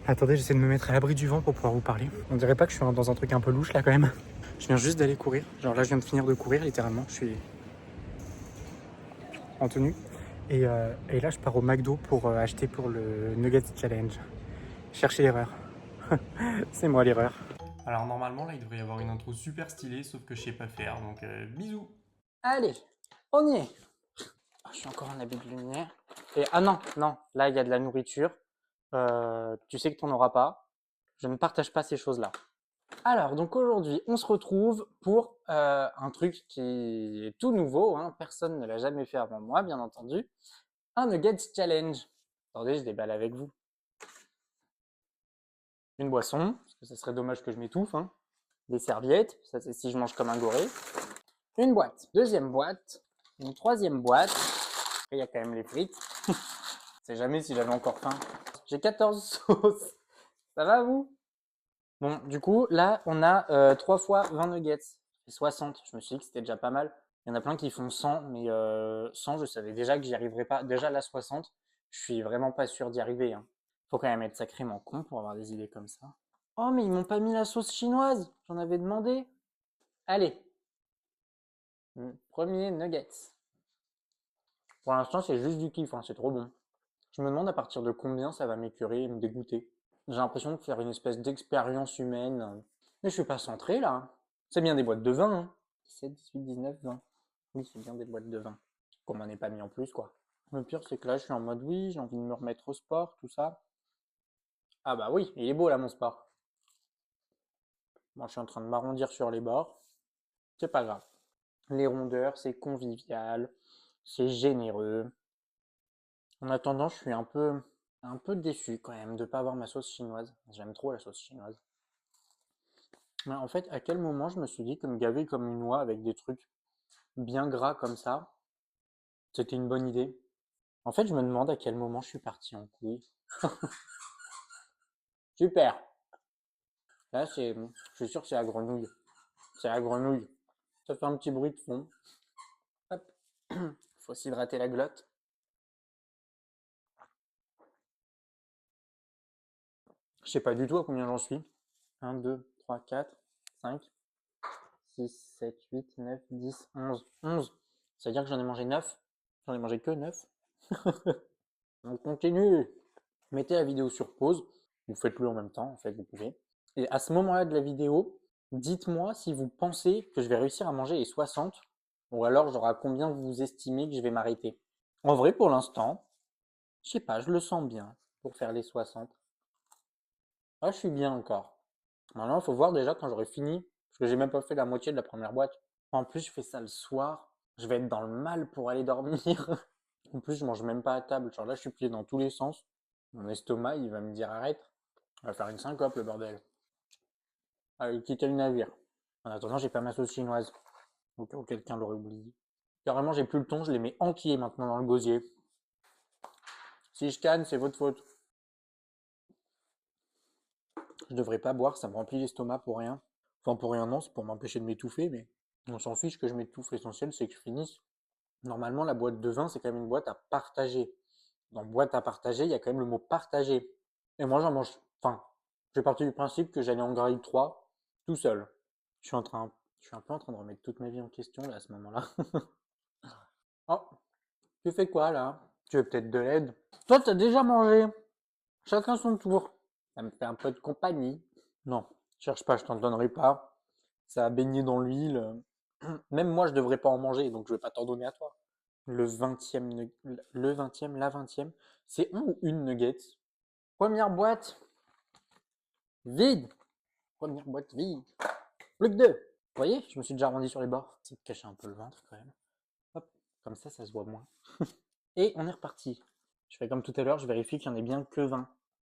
Attendez, j'essaie de me mettre à l'abri du vent pour pouvoir vous parler. On dirait pas que je suis dans un truc un peu louche là quand même. Je viens juste d'aller courir. Genre là, je viens de finir de courir littéralement. Je suis en tenue. Et là, je pars au McDo pour acheter pour le Nuggets Challenge. Cherchez l'erreur. C'est moi l'erreur. Alors normalement là il devrait y avoir une intro super stylée sauf que je sais pas faire donc bisous. Allez, on y est. Ah, je suis encore en habit de lumière. Et ah non, non, là il y a de la nourriture. Tu sais que t'en auras pas. Je ne partage pas ces choses-là. Alors, donc aujourd'hui, on se retrouve pour un truc qui est tout nouveau, hein. Personne ne l'a jamais fait avant moi, bien entendu. Un Nuggets Challenge. Attendez, je déballe avec vous. Une boisson, parce que ça serait dommage que je m'étouffe, hein. Des serviettes, ça c'est si je mange comme un goré. Une boîte, deuxième boîte, une troisième boîte. Après, il y a quand même les frites. Je sais jamais si j'avais encore faim. J'ai 14 sauces. Ça va, vous? Bon, du coup, là, on a 3 fois 20 nuggets. Et 60. Je me suis dit que c'était déjà pas mal. Il y en a plein qui font 100, mais 100, je savais déjà que j'y arriverais pas. Déjà, là, 60, je suis vraiment pas sûr d'y arriver, hein. Faut quand même être sacrément con pour avoir des idées comme ça. Oh, mais ils m'ont pas mis la sauce chinoise. J'en avais demandé. Allez. Premier nuggets. Pour l'instant, c'est juste du kiff, hein, c'est trop bon. Je me demande à partir de combien ça va m'écœurer et me dégoûter. J'ai l'impression de faire une espèce d'expérience humaine. Mais je suis pas centré là. C'est bien des boîtes de vin, hein. 17, 18, 19, 20. Oui, c'est bien des boîtes de vin. Qu'on m'en ait pas mis en plus, quoi. Le pire, c'est que là, je suis en mode oui, j'ai envie de me remettre au sport, tout ça. Ah bah oui, il est beau là, mon sport. Moi, je suis en train de m'arrondir sur les bords. C'est pas grave. Les rondeurs, c'est convivial, c'est généreux. En attendant, je suis un peu déçu quand même de pas avoir ma sauce chinoise. J'aime trop la sauce chinoise. Mais en fait, à quel moment je me suis dit que me gaver comme une oie avec des trucs bien gras comme ça, c'était une bonne idée. En fait, je me demande à quel moment je suis parti en couille. Super. Là, je suis sûr que c'est la grenouille. C'est la grenouille. Ça fait un petit bruit de fond. Hop. Faut s'hydrater la glotte. Je sais pas du tout à combien j'en suis. 1, 2, 3, 4, 5, 6, 7, 8, 9, 10, 11. 11. Ça veut dire que j'en ai mangé 9. J'en ai mangé que 9. On continue. Mettez la vidéo sur pause. Vous faites-le en même temps, en fait, vous pouvez. Et à ce moment-là de la vidéo, dites-moi si vous pensez que je vais réussir à manger les 60 ou alors genre à combien vous estimez que je vais m'arrêter. En vrai, pour l'instant, je sais pas, je le sens bien pour faire les 60. Ah, je suis bien encore. Maintenant, il faut voir déjà quand j'aurai fini, parce que j'ai même pas fait la moitié de la première boîte. En plus, je fais ça le soir. Je vais être dans le mal pour aller dormir. En plus, je mange même pas à table. Genre là, je suis plié dans tous les sens. Mon estomac, il va me dire arrête. On va faire une syncope, le bordel. Allez, quitter le navire. En attendant, j'ai pas ma sauce chinoise. Au cas où quelqu'un l'aurait oublié. Carrément, j'ai plus le ton, je les mets entiers maintenant dans le gosier. Si je canne, c'est votre faute. Je devrais pas boire, ça me remplit l'estomac pour rien. Enfin, pour rien, non, c'est pour m'empêcher de m'étouffer, mais on s'en fiche que je m'étouffe. L'essentiel, c'est que je finisse. Normalement, la boîte de vin, c'est quand même une boîte à partager. Dans boîte à partager, il y a quand même le mot partager. Et moi, j'en mange. Enfin, j'ai parti du principe que j'allais en grailler 3 tout seul. Je suis un peu en train de remettre toute ma vie en question là à ce moment-là. Oh, tu fais quoi là? Tu veux peut-être de l'aide? Toi, t'as déjà mangé. Chacun son tour. Ça me fait un peu de compagnie. Non, cherche pas, je t'en donnerai pas. Ça a baigné dans l'huile. Même moi, je devrais pas en manger, donc je vais pas t'en donner à toi. Le vingtième, la vingtième, c'est un ou une nugget? Première boîte, vide. Première boîte vide. Plus que deux. Vous voyez, je me suis déjà arrondi sur les bords. C'est de cacher un peu le ventre quand même. Hop, comme ça se voit moins. Et on est reparti. Je fais comme tout à l'heure, je vérifie qu'il y en ait bien que 20.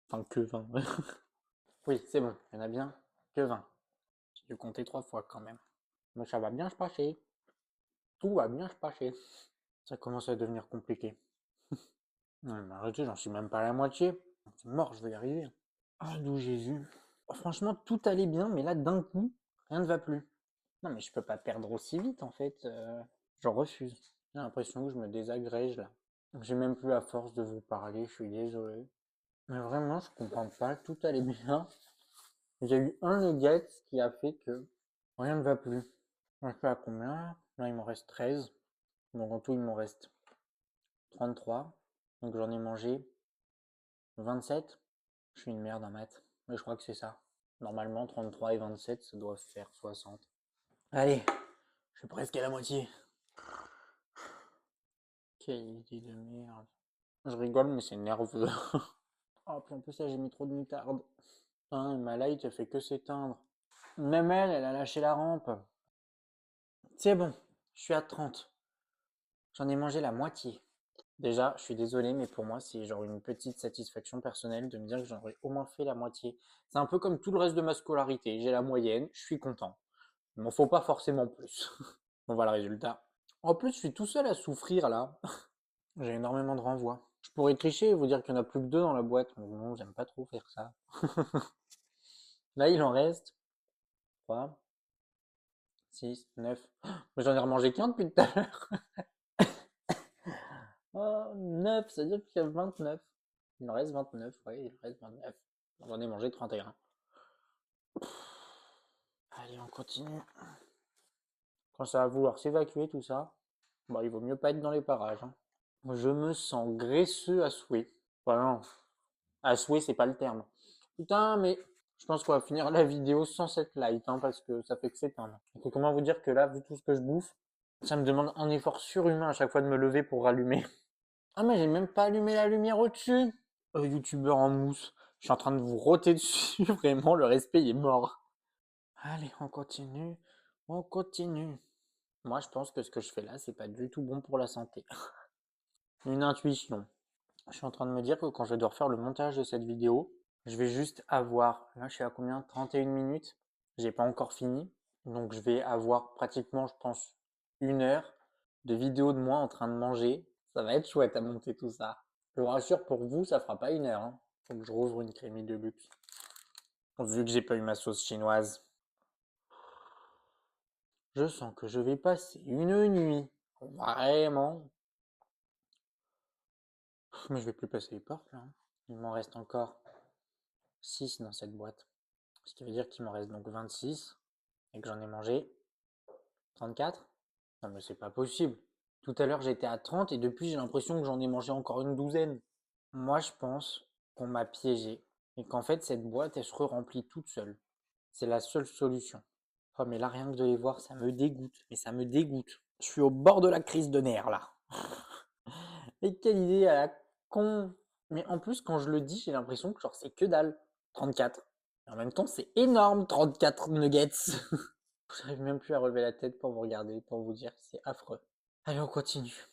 Enfin, que 20. Oui, c'est bon, il y en a bien que 20. J'ai dû compter 3 fois quand même. Mais ça va bien se passer. Tout va bien se passer. Ça commence à devenir compliqué. Non, mais arrêtez, j'en suis même pas à la moitié. C'est mort, je vais y arriver. Ah, d'où Jésus. Oh, franchement, tout allait bien, mais là, d'un coup, rien ne va plus. Non, mais je peux pas perdre aussi vite, en fait. J'en refuse. J'ai l'impression que je me désagrège, là. J'ai même plus la force de vous parler, je suis désolé. Mais vraiment, je comprends pas, tout allait bien. Il y a eu un nugget qui a fait que rien ne va plus. Je sais à combien? Là, il m'en reste 13. Donc en tout, il m'en reste 33. Donc j'en ai mangé 27. Je suis une merde en maths. Mais je crois que c'est ça. Normalement, 33 et 27, ça doit faire 60. Allez, je suis presque à la moitié. Quelle idée de merde. Je rigole, mais c'est nerveux. Oh, puis en plus, là, j'ai mis trop de moutarde. Hein, ma light, elle fait que s'éteindre. Même elle, elle a lâché la rampe. C'est bon, je suis à 30. J'en ai mangé la moitié. Déjà, je suis désolé, mais pour moi, c'est genre une petite satisfaction personnelle de me dire que j'en aurais au moins fait la moitié. C'est un peu comme tout le reste de ma scolarité. J'ai la moyenne, je suis content. Il m'en faut pas forcément plus. On voit le résultat. En plus, je suis tout seul à souffrir là. J'ai énormément de renvois. Je pourrais tricher et vous dire qu'il n'y en a plus que deux dans la boîte, mais non, j'aime pas trop faire ça. Là, il en reste 3, 6, 9. Mais j'en ai remangé qu'un depuis tout à l'heure. Oh, 9, ça veut dire qu'il y a 29. Il en reste 29, oui, il en reste 29. J'en ai mangé 31. Allez, on continue. Quand ça va vouloir s'évacuer tout ça, bah, il vaut mieux pas être dans les parages, hein. Je me sens graisseux à souhait. Enfin, non, à souhait, c'est pas le terme. Putain, mais je pense qu'on va finir la vidéo sans cette light, hein, parce que ça fait que s'éteindre. Donc, comment vous dire que là, vu tout ce que je bouffe, ça me demande un effort surhumain à chaque fois de me lever pour rallumer. Ah, mais j'ai même pas allumé la lumière au-dessus. Oh, youtubeur en mousse. Je suis en train de vous roter dessus. Vraiment, le respect il est mort. Allez, on continue. On continue. Moi, je pense que ce que je fais là, c'est pas du tout bon pour la santé. Une intuition. Je suis en train de me dire que quand je vais devoir faire le montage de cette vidéo, je vais juste avoir, là je suis à combien? 31 minutes. J'ai pas encore fini. Donc je vais avoir pratiquement, je pense, 1 heure de vidéo de moi en train de manger. Ça va être chouette à monter tout ça. Je vous rassure, pour vous, ça fera pas 1 heure, hein. Faut que je rouvre une crémie de luxe. Vu que j'ai pas eu ma sauce chinoise. Je sens que je vais passer une nuit. Vraiment. Mais je vais plus passer les portes là, hein. Il m'en reste encore 6 dans cette boîte. Ce qui veut dire qu'il m'en reste donc 26 et que j'en ai mangé 34. Non mais c'est pas possible. Tout à l'heure j'étais à 30 et depuis j'ai l'impression que j'en ai mangé encore une douzaine. Moi je pense qu'on m'a piégé et qu'en fait cette boîte elle se remplit toute seule. C'est la seule solution. Oh mais là rien que de les voir ça me dégoûte. Mais ça me dégoûte. Je suis au bord de la crise de nerfs là. Et quelle idée à la con. Mais en plus quand je le dis j'ai l'impression que genre c'est que dalle. 34. Et en même temps c'est énorme 34 nuggets. J'arrive même plus à relever la tête pour vous regarder, pour vous dire, c'est affreux. Allez, on continue.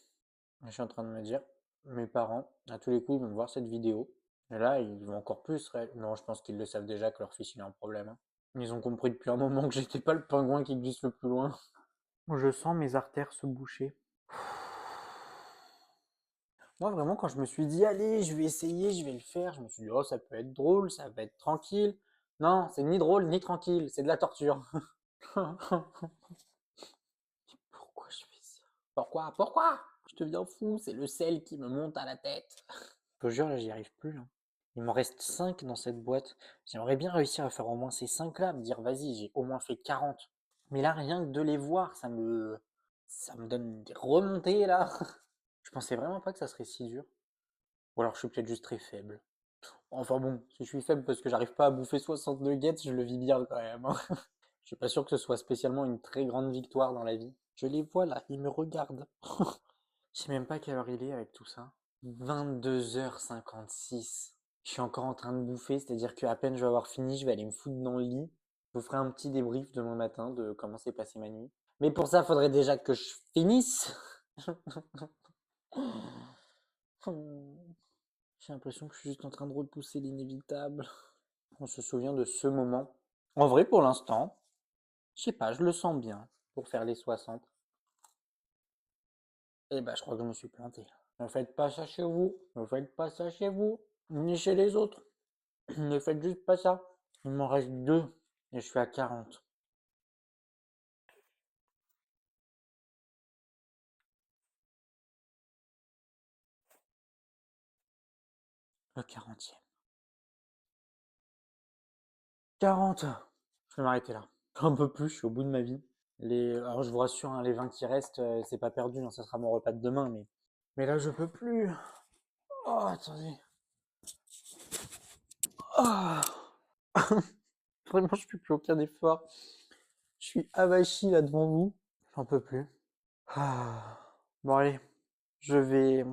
Je suis en train de me dire, mes parents, à tous les coups, ils vont voir cette vidéo. Et là, ils vont encore plus. Non, je pense qu'ils le savent déjà que leur fils, il a un problème, hein. Ils ont compris depuis un moment que j'étais pas le pingouin qui glisse le plus loin. Je sens mes artères se boucher. Moi, vraiment, quand je me suis dit, allez, je vais essayer, je vais le faire, je me suis dit, oh, ça peut être drôle, ça va être tranquille. Non, c'est ni drôle, ni tranquille, c'est de la torture. Pourquoi je fais ça? Pourquoi? Je deviens fou, c'est le sel qui me monte à la tête. Je te jure, là, j'y arrive plus, là. Il m'en reste 5 dans cette boîte. J'aimerais bien réussir à faire au moins ces 5 là, me dire, vas-y, j'ai au moins fait 40. Mais là, rien que de les voir, ça me donne des remontées, là. Je pensais vraiment pas que ça serait si dur. Ou alors, je suis peut-être juste très faible. Enfin bon, si je suis faible parce que j'arrive pas à bouffer 60 nuggets, je le vis bien quand même, hein. Je suis pas sûr que ce soit spécialement une très grande victoire dans la vie. Je les vois là, ils me regardent. Je sais même pas quelle heure il est avec tout ça. 22h56. Je suis encore en train de bouffer, c'est-à-dire qu'à peine je vais avoir fini, je vais aller me foutre dans le lit. Je vous ferai un petit débrief demain matin de comment s'est passée ma nuit. Mais pour ça, il faudrait déjà que je finisse. J'ai l'impression que je suis juste en train de repousser l'inévitable. On se souvient de ce moment. En vrai, pour l'instant, je sais pas, je le sens bien pour faire les 60. Eh ben, je crois que je me suis planté. Ne faites pas ça chez vous. Ne faites pas ça chez vous. Ni chez les autres. Ne faites juste pas ça. Il m'en reste 2 et je suis à 40. Le 40e. 40. Je vais m'arrêter là. Un peu plus, je suis au bout de ma vie. Alors je vous rassure, hein, les 20 qui restent, c'est pas perdu, hein, ça sera mon repas de demain, mais là je peux plus. Oh, attendez. Ah. Vraiment, je fais plus aucun effort. Je suis avachi là devant vous. J'en peux plus. Ah. Bon allez, je vais,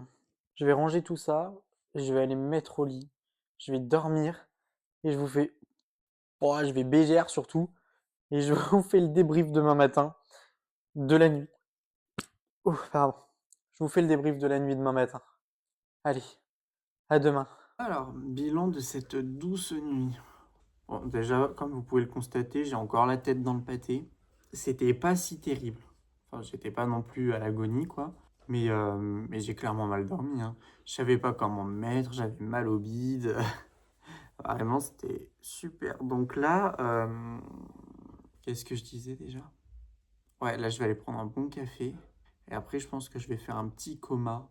je vais ranger tout ça. Je vais aller me mettre au lit. Je vais dormir et je vous fais. Oh, je vais BGR surtout et je vous fais le débrief demain matin de la nuit. Ouf, pardon. Je vous fais le débrief de la nuit demain matin. Allez, à demain. Alors, bilan de cette douce nuit. Bon, déjà, comme vous pouvez le constater, j'ai encore la tête dans le pâté. C'était pas si terrible. Enfin, j'étais pas non plus à l'agonie, quoi. Mais j'ai clairement mal dormi, hein. Je savais pas comment me mettre, j'avais mal au bide. Vraiment, c'était super. Donc là, qu'est-ce que je disais déjà? Ouais, là, je vais aller prendre un bon café. Et après, je pense que je vais faire un petit coma.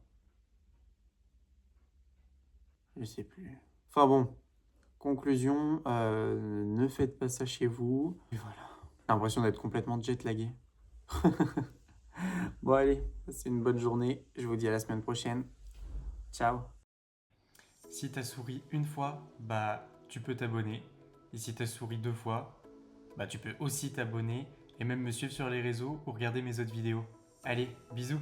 Je sais plus. Enfin bon, conclusion, ne faites pas ça chez vous. Et voilà. J'ai l'impression d'être complètement jet-lagué. Bon allez, c'est une bonne journée. Je vous dis à la semaine prochaine. Ciao. Si t'as souri une fois, bah tu peux t'abonner. Et si t'as souri 2 fois, bah tu peux aussi t'abonner et même me suivre sur les réseaux ou regarder mes autres vidéos. Allez, bisous!